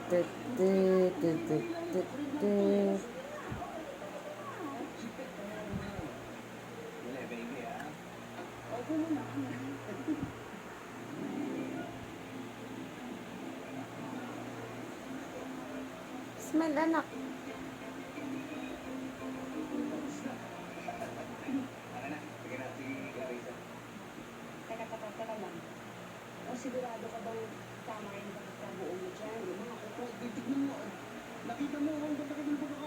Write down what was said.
Tut, tut, tut, tut, tut, tut. Smile, anak. Teka lang. O sigurado ka bang tama yung pagkakabuo mo dyan? Yung mga kuko, titignan mo. Nakita mo, ang ganda ka ng pagkakabuo.